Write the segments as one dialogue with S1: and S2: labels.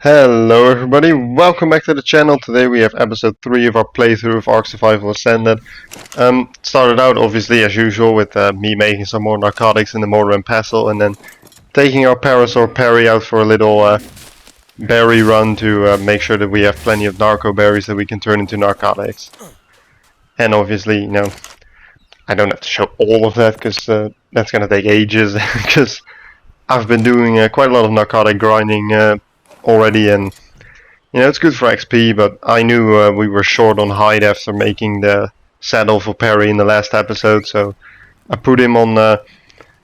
S1: Hello everybody, welcome back to the channel. Today we have episode 3 of our playthrough of Ark Survival Ascended. Started out obviously as usual with me making some more narcotics in the mortar and pestle, and then taking our Parasaur Perry out for a little berry run to make sure that we have plenty of narco berries that we can turn into narcotics. And obviously, I don't have to show all of that because that's gonna take ages because I've been doing quite a lot of narcotic grinding already, and it's good for XP, but I knew we were short on hide after making the saddle for Perry in the last episode, so I put him on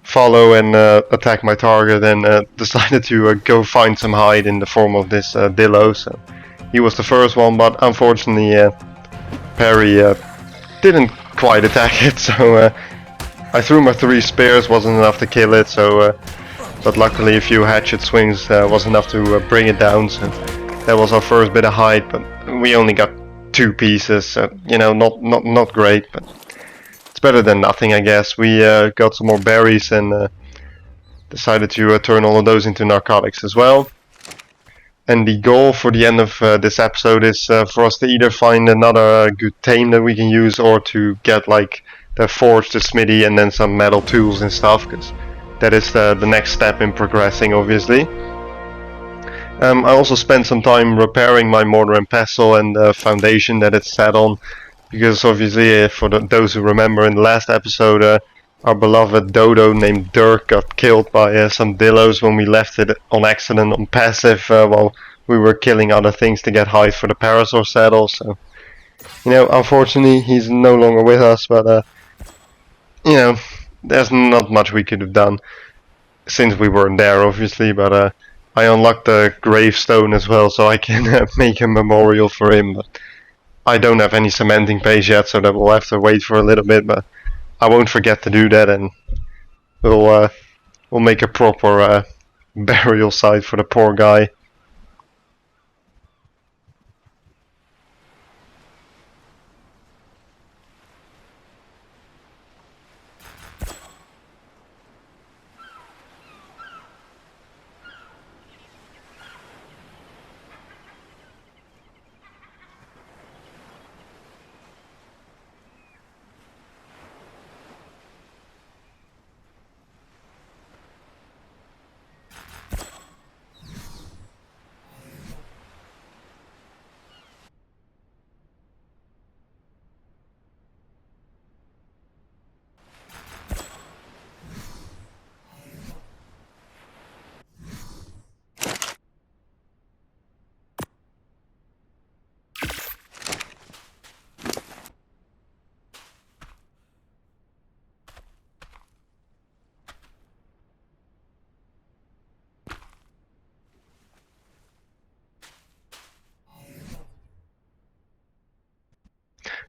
S1: follow and attack my target, and decided to go find some hide in the form of this Dillo. So he was the first one, but unfortunately Perry didn't quite attack it, so I threw my 3 spears, wasn't enough to kill it, so but luckily a few hatchet swings was enough to bring it down. So that was our first bit of hide, but we only got 2 pieces, so not great, but it's better than nothing, I guess. We got some more berries and decided to turn all of those into narcotics as well. And the goal for the end of this episode is for us to either find another good tame that we can use, or to get like the forge, the smithy, and then some metal tools and stuff, because that is the next step in progressing, obviously. I also spent some time repairing my mortar and pestle and the foundation that it's sat on, because obviously, for those who remember, in the last episode, our beloved dodo named Dirk got killed by some dillos when we left it on accident on passive while we were killing other things to get hide for the Parasaur saddle. So, unfortunately, he's no longer with us, but there's not much we could have done since we weren't there, obviously, but I unlocked the gravestone as well, so I can make a memorial for him. But I don't have any cementing paste yet, so that we'll have to wait for a little bit, but I won't forget to do that, and we'll make a proper burial site for the poor guy.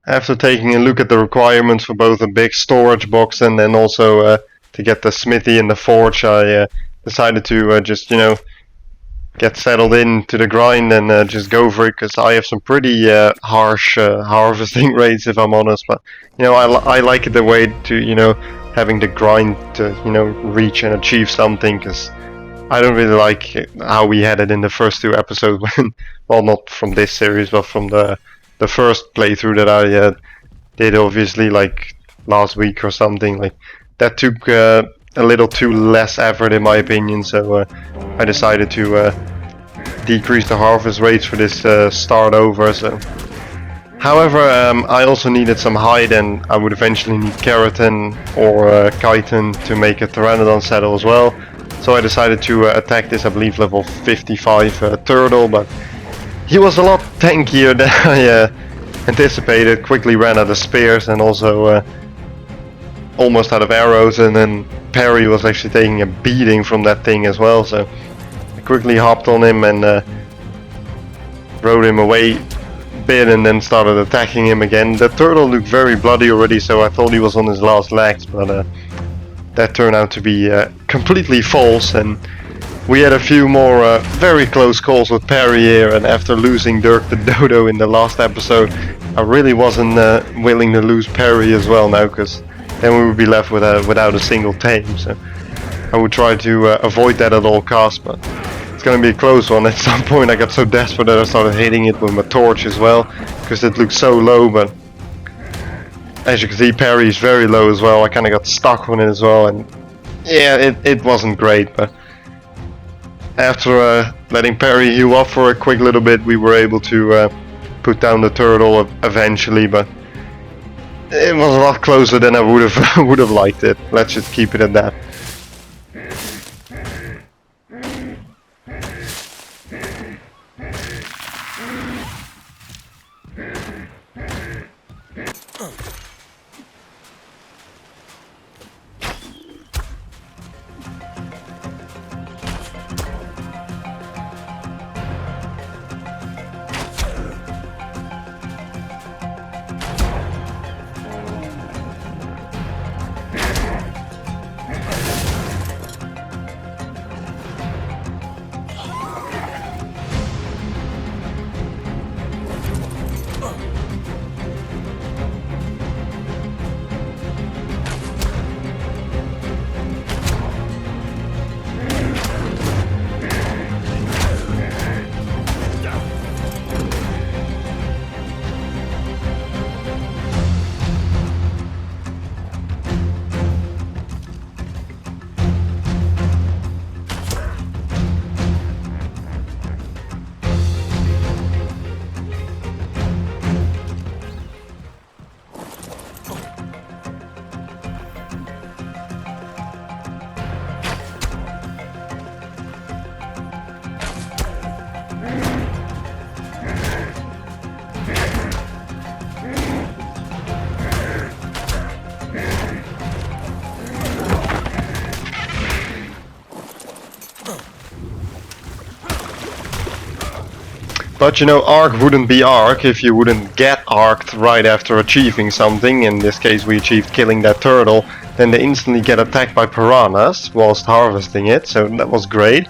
S1: After taking a look at the requirements for both a big storage box and then also to get the smithy and the forge, I decided to just get settled into the grind and just go for it, because I have some pretty harsh harvesting rates, if I'm honest. But I like it the way to having the grind to reach and achieve something, because I don't really like how we had it in the first 2 episodes when, well, not from this series, but from the first playthrough that I did, obviously, like last week or something. Like that took a little too less effort, in my opinion, so I decided to decrease the harvest rates for this start over. So, however, I also needed some hide, and I would eventually need keratin or chitin to make a pteranodon saddle as well. So I decided to attack this, I believe, level 55 turtle, but he was a lot tankier than I anticipated. Quickly ran out of spears and also almost out of arrows, and then Perry was actually taking a beating from that thing as well, so I quickly hopped on him and rode him away a bit, and then started attacking him again. The turtle looked very bloody already, so I thought he was on his last legs, but that turned out to be completely false, and we had a few more very close calls with Perry here, and after losing Dirk the Dodo in the last episode, I really wasn't willing to lose Perry as well now, because then we would be left without a single tame. So I would try to avoid that at all costs, but it's gonna be a close one. At some point I got so desperate that I started hitting it with my torch as well, because it looked so low, but as you can see, parry is very low as well. I kinda got stuck on it as well, and yeah, it wasn't great, but after letting parry heal up for a quick little bit, we were able to put down the turtle eventually, but it was a lot closer than I would have liked it. Let's just keep it at that. But you know, Arc wouldn't be Arc if you wouldn't get arced right after achieving something. In this case we achieved killing that turtle, then they instantly get attacked by piranhas whilst harvesting it, so that was great.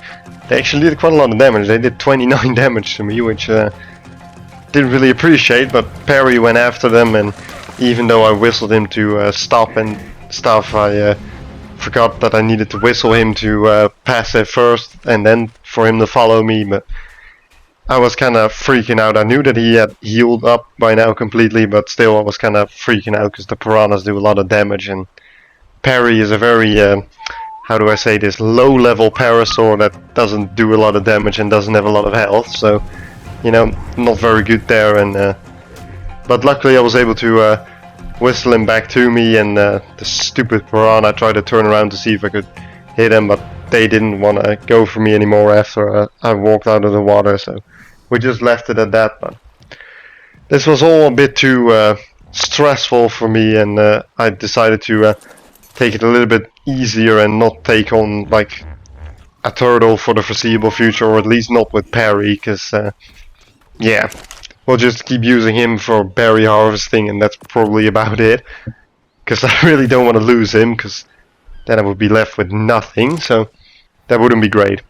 S1: They actually did quite a lot of damage. They did 29 damage to me, which didn't really appreciate, but Perry went after them, and even though I whistled him to stop and stuff, I forgot that I needed to whistle him to pass it first and then for him to follow me, but I was kind of freaking out. I knew that he had healed up by now completely, but still I was kind of freaking out because the piranhas do a lot of damage, and Perry is a very, how do I say this, low-level parasaur that doesn't do a lot of damage and doesn't have a lot of health, so, you know, not very good there, and but luckily I was able to whistle him back to me, and the stupid piranha tried to turn around to see if I could hit him, but they didn't want to go for me anymore after I walked out of the water, so we just left it at that. But this was all a bit too stressful for me, and I decided to take it a little bit easier and not take on like a turtle for the foreseeable future, or at least not with Perry, because yeah, we'll just keep using him for berry harvesting, and that's probably about it, because I really don't want to lose him, because then I would be left with nothing, so that wouldn't be great.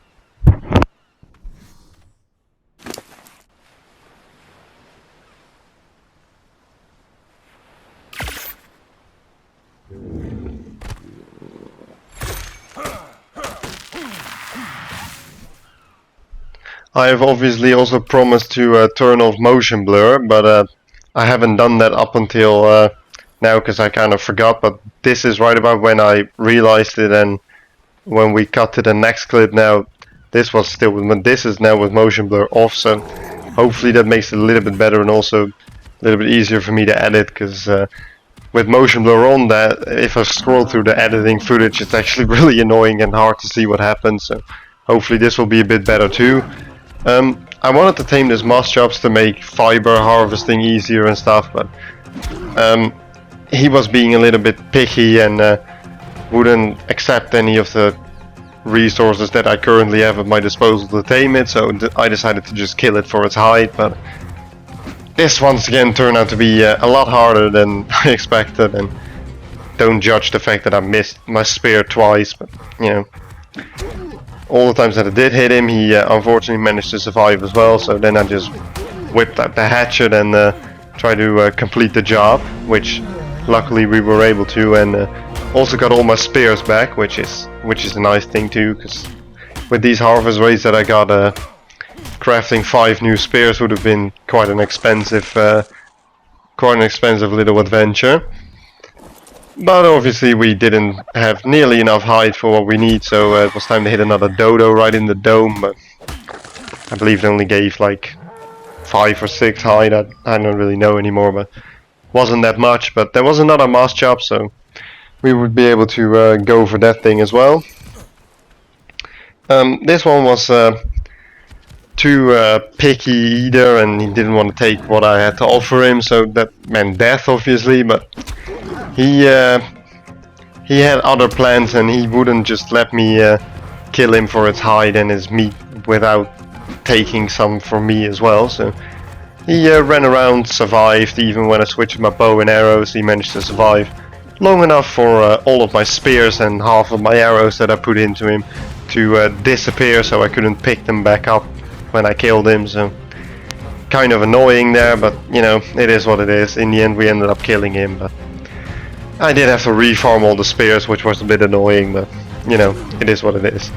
S1: I have obviously also promised to turn off motion blur, but I haven't done that up until now because I kind of forgot, but this is right about when I realized it, and when we cut to the next clip now, this was still with, this is now with motion blur off, so hopefully that makes it a little bit better and also a little bit easier for me to edit, because with motion blur on, that if I scroll through the editing footage, it's actually really annoying and hard to see what happens, so hopefully this will be a bit better too. I wanted to tame this Moschops to make fiber harvesting easier and stuff, but he was being a little bit picky and wouldn't accept any of the resources that I currently have at my disposal to tame it, so I decided to just kill it for its hide. But this once again turned out to be a lot harder than I expected, and don't judge the fact that I missed my spear twice, but you know, all the times that I did hit him, he unfortunately managed to survive as well, so then I just whipped out the hatchet and tried to complete the job, which luckily we were able to, and also got all my spears back, which is a nice thing too, because with these harvest rates that I got, crafting 5 new spears would have been quite an expensive little adventure. But obviously we didn't have nearly enough hide for what we need, so it was time to hit another dodo right in the dome. But I believe it only gave like 5 or 6 hide. I don't really know anymore, but wasn't that much. But there was another moss chop, so we would be able to go for that thing as well. This one was too picky either, and he didn't want to take what I had to offer him, so that meant death obviously. But he had other plans, and he wouldn't just let me kill him for his hide and his meat without taking some for me as well. So he ran around, survived. Even when I switched my bow and arrows, he managed to survive long enough for all of my spears and half of my arrows that I put into him to disappear, so I couldn't pick them back up when I killed him. So kind of annoying there, but you know, it is what it is. In the end we ended up killing him, but I did have to reform all the spears, which was a bit annoying, but you know, it is what it is.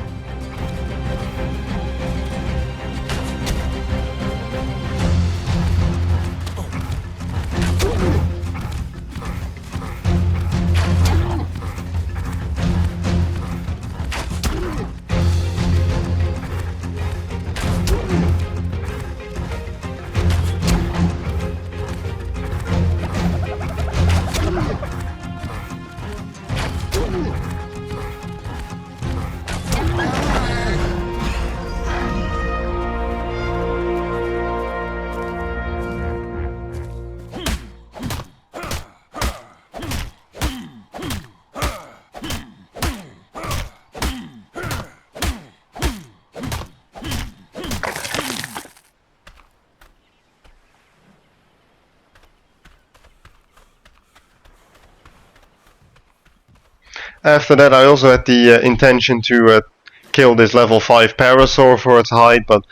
S1: After that I also had the intention to kill this level 5 Parasaur for its hide, but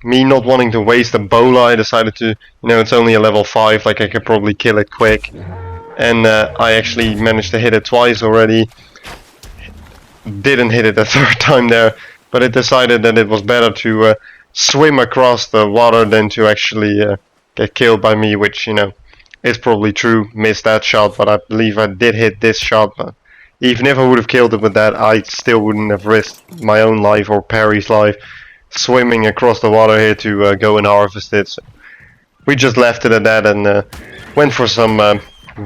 S1: me not wanting to waste a bola, I decided to, you know, it's only a level 5, like I could probably kill it quick. And I actually managed to hit it twice already. Didn't hit it a third time there, but it decided that it was better to swim across the water than to actually get killed by me, which, you know, is probably true. Missed that shot, but I believe I did hit this shot. But even if I would have killed it with that, I still wouldn't have risked my own life or Perry's life swimming across the water here to go and harvest it. So we just left it at that and went for some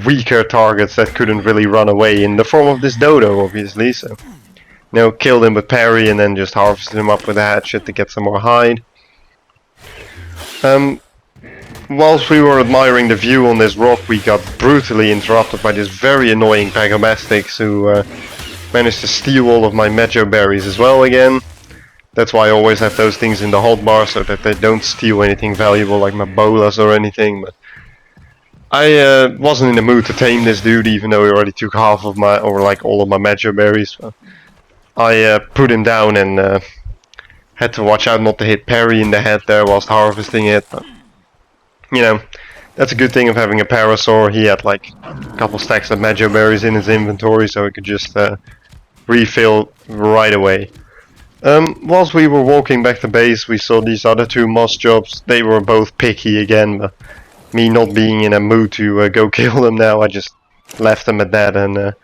S1: weaker targets that couldn't really run away, in the form of this dodo obviously. So, you know, killed him with Perry and then just harvested him up with a hatchet to get some more hide. Whilst we were admiring the view on this rock, we got brutally interrupted by this very annoying Pagomastics who managed to steal all of my Mejo berries as well again. That's why I always have those things in the hotbar, so that they don't steal anything valuable like my bolas or anything. But I wasn't in the mood to tame this dude, even though he already took half of my, or like all of my Mejo berries. So I put him down and had to watch out not to hit Perry in the head there whilst harvesting it. But, you know, that's a good thing of having a Parasaur. He had like a couple stacks of Mejo berries in his inventory, so he could just refill right away. Whilst we were walking back to base, we saw these other 2 moss jobs. They were both picky again, but me not being in a mood to go kill them now, I just left them at that and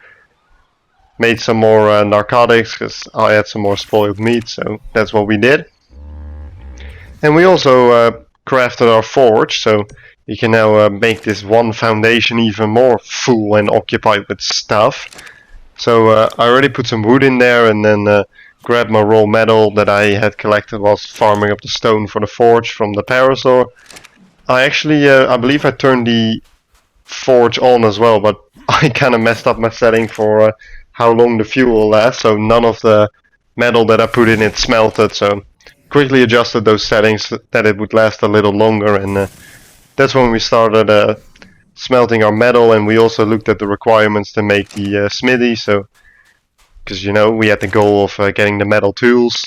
S1: made some more narcotics, because I had some more spoiled meat, so that's what we did. And we also crafted our forge, so you can now make this one foundation even more full and occupied with stuff. So I already put some wood in there and then grabbed my raw metal that I had collected whilst farming up the stone for the forge from the Parasaur. I actually, I believe I turned the forge on as well, but I kind of messed up my setting for how long the fuel will last, so none of the metal that I put in it smelted, so quickly adjusted those settings that it would last a little longer, and that's when we started smelting our metal. And we also looked at the requirements to make the smithy, so because, you know, we had the goal of getting the metal tools.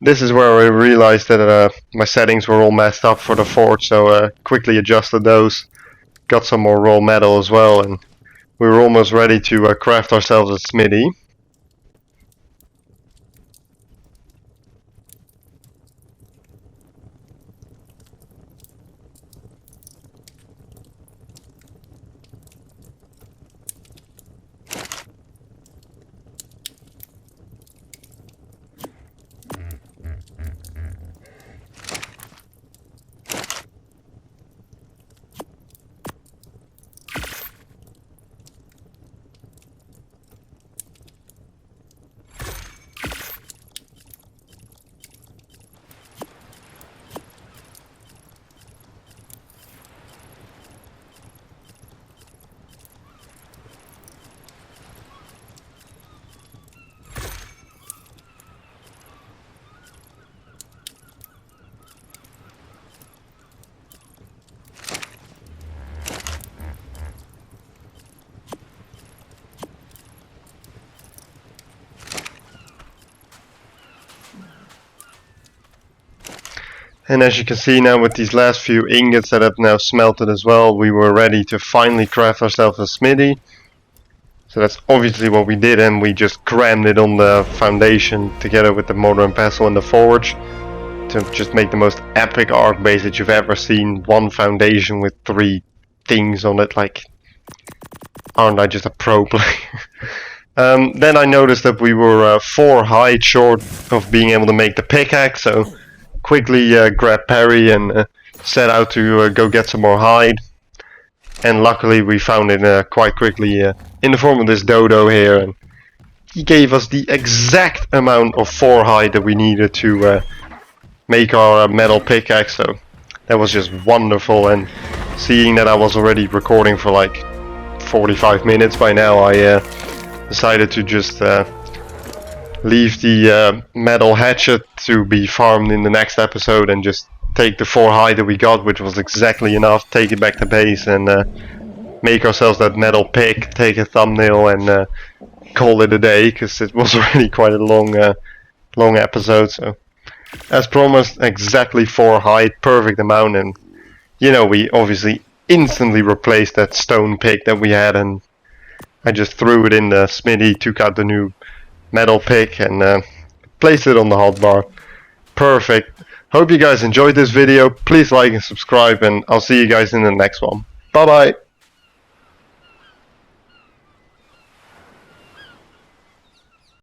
S1: This is where I realized that my settings were all messed up for the forge, so quickly adjusted those, got some more raw metal as well, and we were almost ready to craft ourselves a smithy. And as you can see now, with these last few ingots that have now smelted as well, we were ready to finally craft ourselves a smithy. So that's obviously what we did, and we just crammed it on the foundation together with the mortar and pestle and the forge to just make the most epic arc base that you've ever seen. One foundation with 3 things on it. Like, aren't I just a pro player? Then I noticed that we were 4 hide short of being able to make the pickaxe, so quickly grabbed Perry and set out to go get some more hide. And luckily we found it quite quickly in the form of this dodo here, and he gave us the exact amount of 4 hide that we needed to make our metal pickaxe, so that was just wonderful. And seeing that I was already recording for like 45 minutes by now, I decided to just leave the metal hatchet to be farmed in the next episode and just take the 4 hide that we got, which was exactly enough, take it back to base and make ourselves that metal pick, take a thumbnail and call it a day, because it was already quite a long episode. So as promised, exactly 4 hide, perfect amount. And you know, we obviously instantly replaced that stone pick that we had, and I just threw it in the smithy, took out the new metal pick and placed it on the hotbar. Perfect. Hope you guys enjoyed this video. Please like and subscribe, and I'll see you guys in the next one. Bye bye.